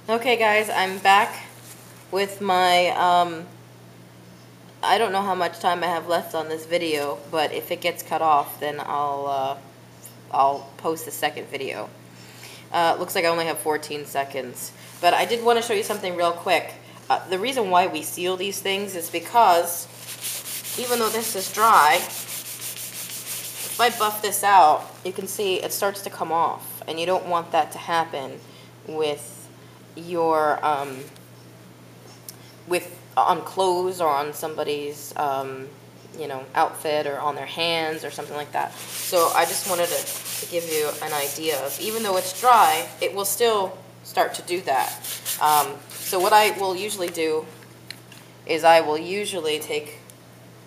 Okay guys, I'm back with my, I don't know how much time I have left on this video, but if it gets cut off, then I'll post the second video. Looks like I only have 14 seconds. But I did want to show you something real quick. The reason why we seal these things is because, even though this is dry, if I buff this out, you can see it starts to come off. And you don't want that to happen with your on clothes or on somebody's outfit or on their hands or something like that. So I just wanted to give you an idea of, even though it's dry, it will still start to do that. So what I will usually do is I will usually take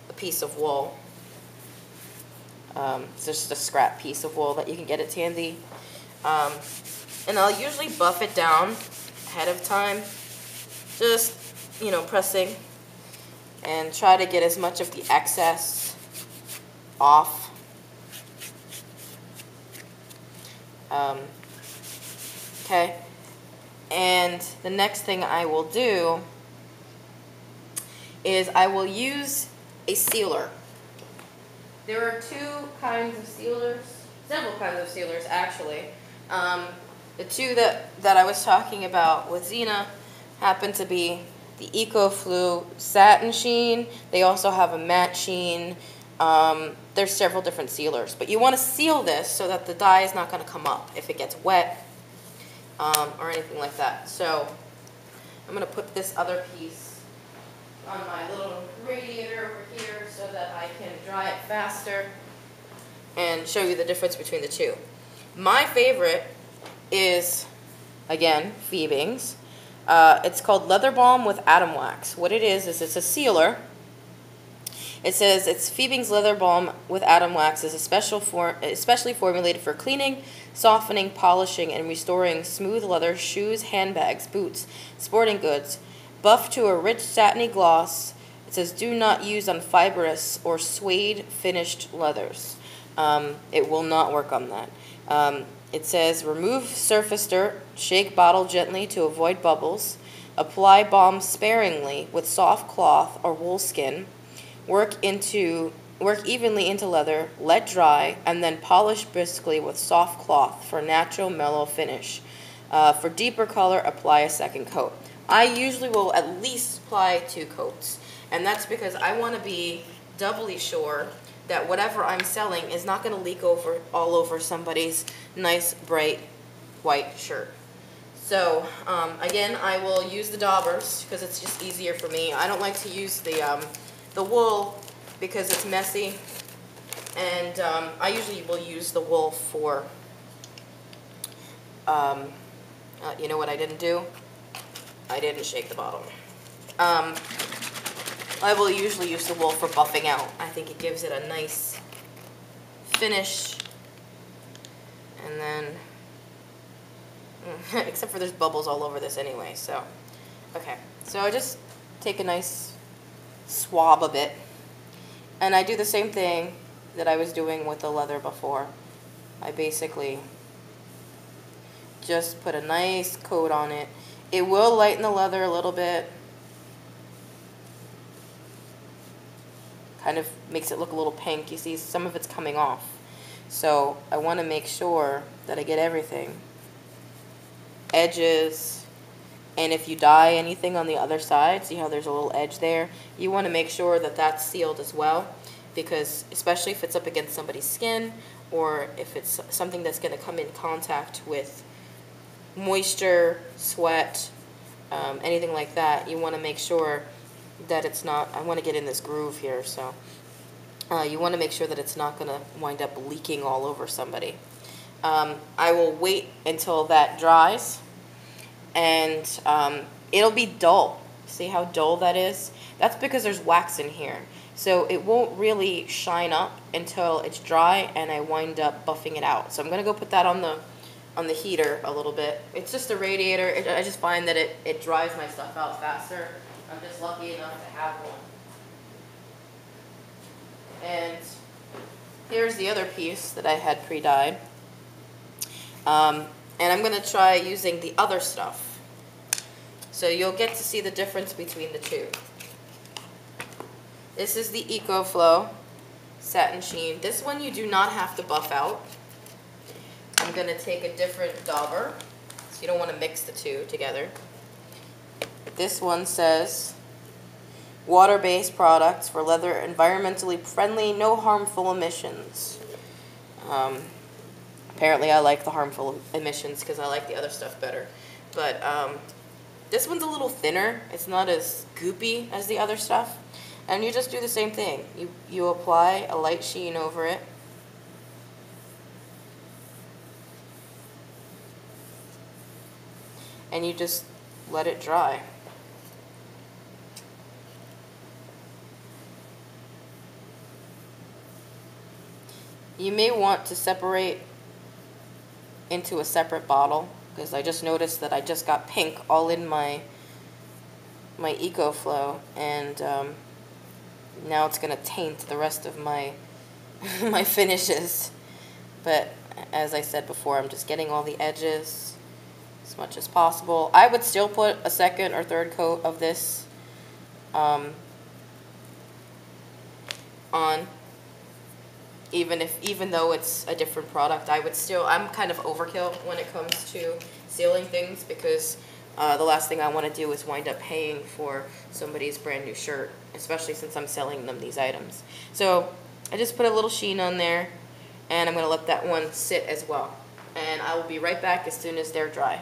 a piece of wool. It's just a scrap piece of wool that you can get at Tandy. And I'll usually buff it down ahead of time, just, pressing, and try to get as much of the excess off. Okay, and the next thing I will do is I will use a sealer. There are two kinds of sealers, several kinds of sealers actually. The two that I was talking about with Xena happen to be the EcoFlu Satin Sheen. They also have a matte sheen. There's several different sealers. But you want to seal this so that the dye is not going to come up if it gets wet or anything like that. So I'm going to put this other piece on my little radiator over here so that I can dry it faster and show you the difference between the two. My favorite is, again, Phoebing's. It's called Leather Balm with Atom Wax. What it is it's a sealer. It says it's Phoebing's Leather Balm with Atom Wax is especially formulated for cleaning, softening, polishing, and restoring smooth leather shoes, handbags, boots, sporting goods. Buff to a rich satiny gloss. It says do not use on fibrous or suede finished leathers. It will not work on that. It says remove surface dirt, shake bottle gently to avoid bubbles, apply balm sparingly with soft cloth or wool skin, work evenly into leather, let dry, and then polish briskly with soft cloth for natural mellow finish. For deeper color, apply a second coat. I usually will at least apply 2 coats, and that's because I want to be doubly sure that whatever I'm selling is not going to leak all over somebody's nice bright white shirt. So again, I will use the daubers because it's just easier for me. I don't like to use the wool because it's messy, and I usually will use the wool for you know what I didn't do? I didn't shake the bottle. I will usually use the wool for buffing out. I think it gives it a nice finish. And then, except for there's bubbles all over this anyway, so. Okay, so I just take a nice swab of it. And I do the same thing that I was doing with the leather before. I basically just put a nice coat on it. It will lighten the leather a little bit. Kind of makes it look a little pink. You see some of it's coming off. So I want to make sure that I get everything. Edges, and if you dye anything on the other side, see how there's a little edge there? You want to make sure that that's sealed as well, because especially if it's up against somebody's skin or if it's something that's going to come in contact with moisture, sweat, anything like that, you want to make sure that it's not, I want to get in this groove here, so you want to make sure that it's not going to wind up leaking all over somebody. I will wait until that dries, and it'll be dull. See how dull that is? That's because there's wax in here. So it won't really shine up until it's dry and I wind up buffing it out. So I'm going to go put that on the heater a little bit. It's just a radiator. I just find that it dries my stuff out faster. I'm just lucky enough to have one. And here's the other piece that I had pre-dyed. And I'm going to try using the other stuff. So you'll get to see the difference between the two. This is the EcoFlow satin sheen. This one you do not have to buff out. I'm going to take a different dauber, so you don't want to mix the two together. This one says, water-based products for leather, environmentally friendly, no harmful emissions. Apparently I like the harmful emissions because I like the other stuff better. But this one's a little thinner. It's not as goopy as the other stuff. And you just do the same thing. You apply a light sheen over it. And you just let it dry. You may want to separate into a separate bottle, because I just noticed that I just got pink all in my EcoFlow, and now it's going to taint the rest of my my finishes. But as I said before, I'm just getting all the edges as much as possible. I would still put a second or third coat of this on, even though it's a different product. I'm kind of overkill when it comes to sealing things, because the last thing I want to do is wind up paying for somebody's brand new shirt, especially since I'm selling them these items. So I just put a little sheen on there, and I'm going to let that one sit as well. And I will be right back as soon as they're dry.